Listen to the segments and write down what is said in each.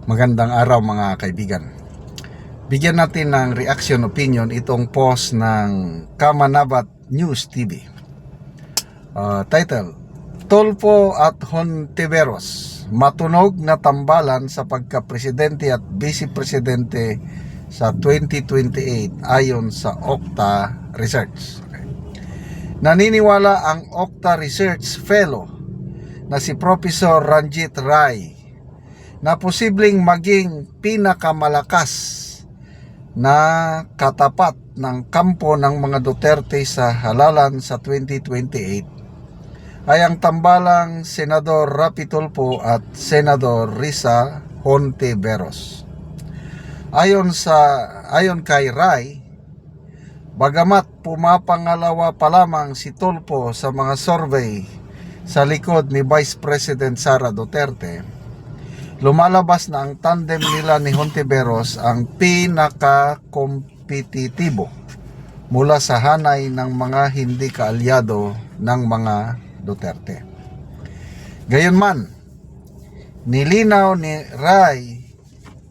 Magandang araw mga kaibigan. Bigyan natin ng reaction opinion itong post ng Kamanabat News TV. Title, Tulfo at Hontiveros, matunog na tambalan sa pagka-presidente at vice-presidente sa 2028 ayon sa Okta Research. Naniniwala ang Okta Research Fellow na si Professor Ranjit Rai na posibleng maging pinakamalakas na katapat ng kampo ng mga Duterte sa halalan sa 2028 ay ang tambalang Senador Rapi Tulfo at Senador Risa Hontiveros. Ayon kay Rai, bagamat pumapangalawa pa lamang si Tulfo sa mga survey sa likod ni Vice President Sara Duterte, lumalabas na ang tandem nila ni Hontiveros ang pinaka-kompetitibo mula sa hanay ng mga hindi kaalyado ng mga Duterte. Gayunman, nilinaw ni Rai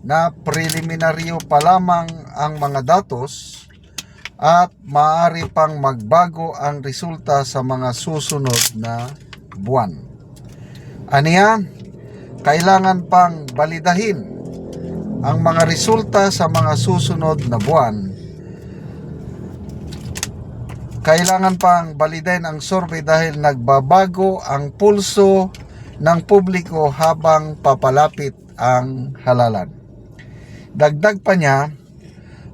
na preliminaryo pa lamang ang mga datos at maaari pang magbago ang resulta sa mga susunod na buwan. Aniya, kailangan pang balidahin ang mga resulta sa mga susunod na buwan. Kailangan pang balidahin ang survey dahil nagbabago ang pulso ng publiko habang papalapit ang halalan. Dagdag pa niya,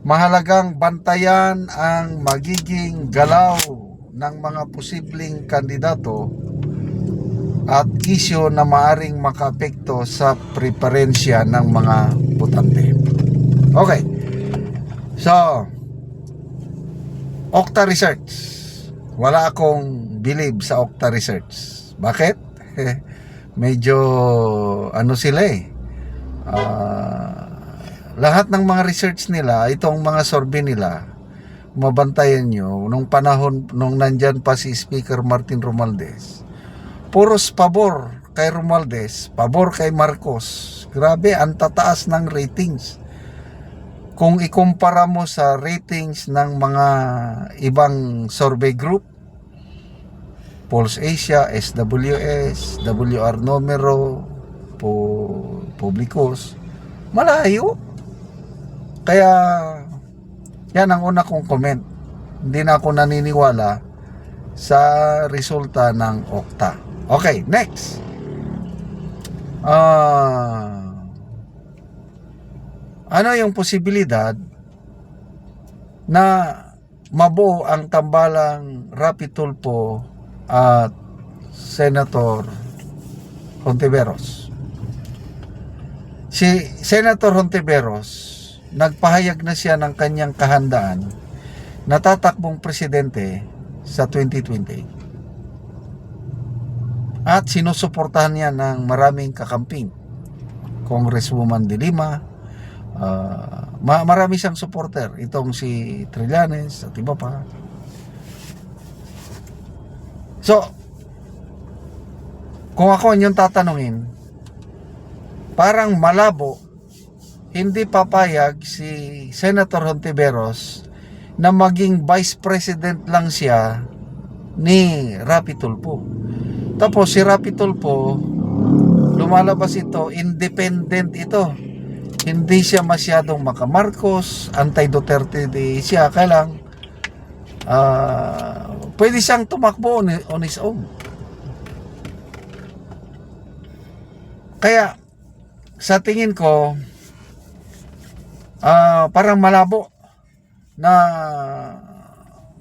mahalagang bantayan ang magiging galaw ng mga posibleng kandidato at isyu na maaring makaapekto sa preferensya ng mga botante. Okay. So, Okta Research. Wala akong believe sa Okta Research. Bakit? Medyo sila lahat ng mga research nila, itong mga survey nila, mabantayan nyo, nung panahon, nung nandyan pa si Speaker Martin Romualdez, puros pabor kay Romualdez, pabor kay Marcos. Grabe, ang tataas ng ratings. Kung ikumpara mo sa ratings ng mga ibang survey group, Pulse Asia, SWS, WR Numero, Publicos, malayo. Kaya, yan ang una kong comment. Hindi na ako naniniwala sa resulta ng Okta. Okay, next. Ano yung posibilidad na mabuo ang tambalang Rapi Tulfo at Senator Hontiveros? Si Senator Hontiveros, nagpahayag na siya ng kanyang kahandaan na tatakbong presidente sa 2028. At sinusuportahan niya ng maraming kakamping. Congresswoman De Lima, marami siyang supporter. Itong si Trillanes at iba pa. So, kung ako yung tatanungin, parang malabo, hindi papayag si Senator Hontiveros na maging vice president lang siya ni Rapi Tulfo. Tapos si Rapi Tulfo, lumalabas ito, independent ito. Hindi siya masyadong makamarcos, anti-Duterte siya, kaya lang pwede siyang tumakbo on his own. Kaya sa tingin ko, parang malabo na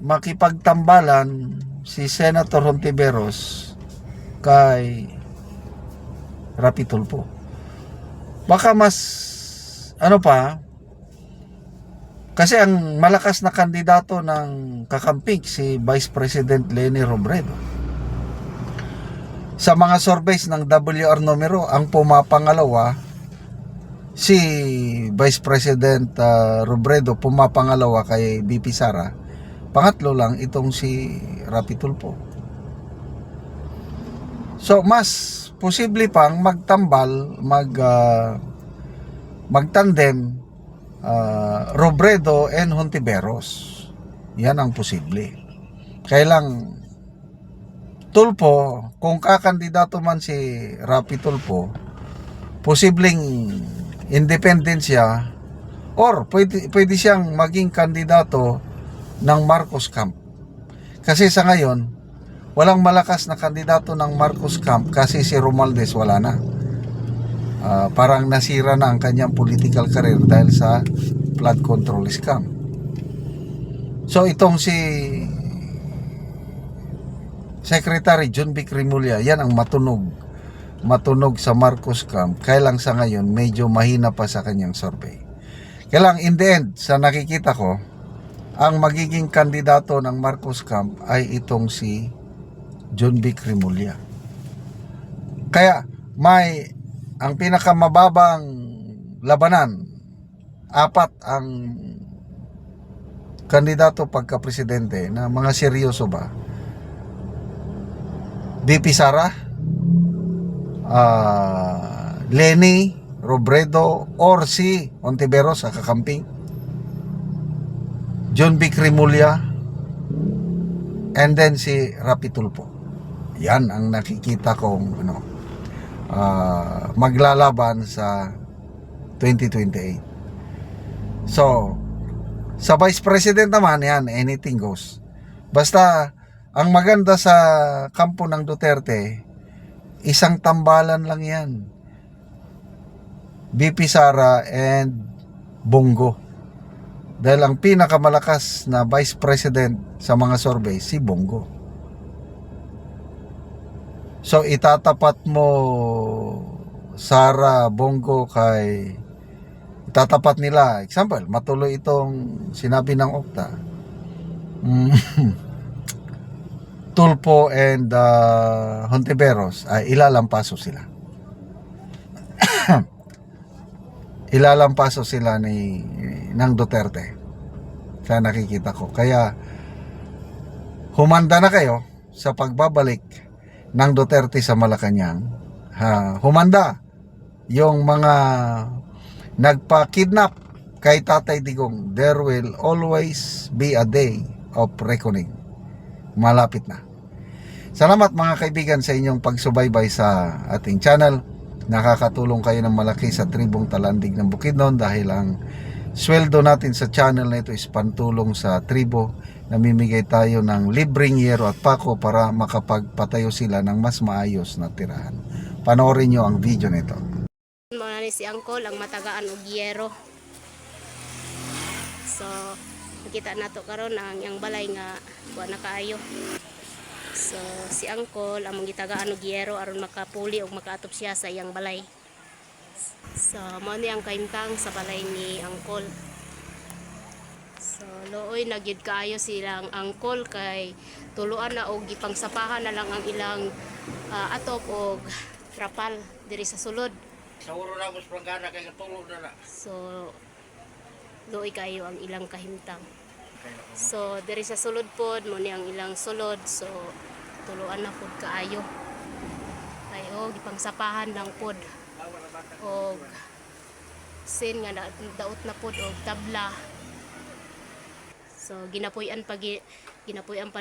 makipagtambalan si Senator Hontiveros kay Rapi Tulfo. Baka mas kasi ang malakas na kandidato ng kakamping si Vice President Leni Robredo. Sa mga surveys ng WR Numero, ang pumapangalawa si Vice President Robredo, pumapangalawa kay BP Sara. Pangatlo lang itong si Rapi Tulfo. So mas posible pang magtambal, magtandem Robredo and Hontiveros. Yan ang posible. Kailang Tulfo, kung kakandidato man si Rapi Tulfo, posibleng independent siya or pwede siyang maging kandidato ng Marcos camp. Kasi sa ngayon, walang malakas na kandidato ng Marcos camp kasi si Romualdez wala na. Parang nasira na ang kanyang political career dahil sa flood control scam. So itong si Secretary John Vic Remulla, yan ang matunog sa Marcos camp. Kaya lang sa ngayon medyo mahina pa sa kanyang survey. Kaya lang in the end, sa nakikita ko, ang magiging kandidato ng Marcos camp ay itong si John Vic Remulla. Kaya ang pinakamababang labanan, 4 ang kandidato pagka-presidente na mga seryoso ba? VP Sara, Leni Robredo, or si Hontiveros sa kakamping, John Vic Remulla, and then si Rapi Tulfo. Yan ang nakikita kong maglalaban sa 2028. So, sa Vice President naman, yan, anything goes. Basta, ang maganda sa kampo ng Duterte, isang tambalan lang yan. VP Sara and Bongo. Dahil ang pinakamalakas na Vice President sa mga survey, si Bongo. So, itatapat mo Sara, Bongo itatapat nila. Example, matuloy itong sinabi ng Okta. Tulfo and Hontiveros ay ilalampaso sila. Ilalampaso sila ng Duterte. Sa nakikita ko. Kaya humanda na kayo sa pagbabalik ng Duterte sa Malacanang. Humanda yung mga nagpa-kidnap kay Tatay Digong. There will always be a day of reckoning. Malapit na. Salamat mga kaibigan sa inyong pagsubaybay sa ating channel. Nakakatulong kayo ng malaki sa tribong Talandig ng Bukidnon dahil ang sweldo natin sa channel na ito is pantulong sa tribo. Namimigay tayo ng libreng yero at pako para makapagpatayo sila ng mas maayos na tirahan. Panoorin nyo ang video nito. Muna ni si Angkol ang matagaan og yero. So nakita nato karon ang yang balay nga wa na kaayo. So si Angkol ang gitagaan og yero aron makapuli og makaatop siya sa iyang balay. So mao ni ang kaimtang sa balay ni Angkol. So looy nagyud kaayo silang Angkol kay tuluan na og gipangsapahan na lang ang ilang atop og trapal diri sa sulod. Sa uro na mas planggana kay katulog na na. So looy kayo ang ilang kahimtang. So diri sa sulod pod mo ni ang ilang sulod. So tuluan na pod kaayo. Kay gipangsapahan lang pod. Og sin nga daot na pod og tabla. So ginapuy-an pa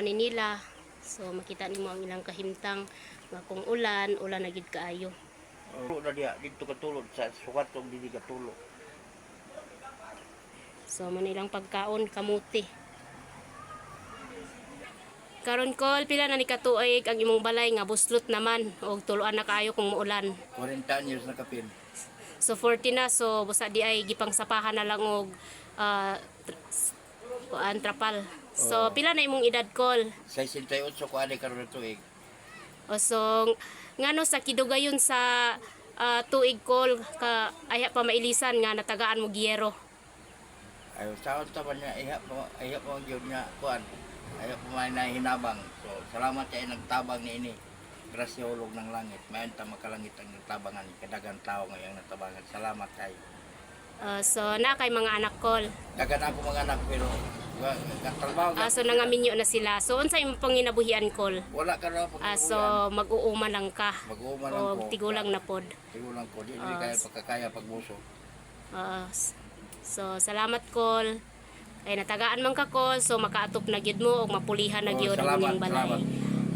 ni nila. So makita nimo ang ilang kahimtang nga kung ulan na gid kaayo. Na diya dito katulog sa sukat og dili katulog. So manilang pagkaon kamuti. Karon Kol, pila na ni katuig ang imong balay nga buslot naman og tuluan na kaayo kung muulan. 40 years na kapin. So 40 na, so busa di ay gipangsapahan na lang og trapal. So pila na imong edad Kol? 68 ko ani karon tuig. O so ngano sa kidugayon sa tuig Kol ka aya pa mailisan nga natagaan mo giyero. Ayo saon ta man niya iha po gyud niya kuan. Ayo po may nahinabang. So salamat kay nagtabang ni ini. Grasya ulog ng langit. Mayon ta makalangit ang nagtabangan kadagang tao ngayong natabangan. Salamat kay. So na kay mga anak Kol. Dagan ako mga anak pero katrabaho. So nangaminyo na sila. So unsa imong panginabuhian Kol? Wala ka na So mag-uuma lang ka. Mag-uuma lang O ko. tigulang na pod. Tigulang ko. Di kaya pagkakaya pagbuso. So salamat kol. Ay natagaan man ka kol, so makaatop na gyud mo og mapulihan na gyud ang salamat, inyong balay. salamat.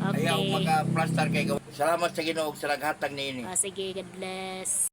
Okay. Ayaw maka-plaster kay Salamat sa Ginoo sa naghatag niini. Sige, God bless.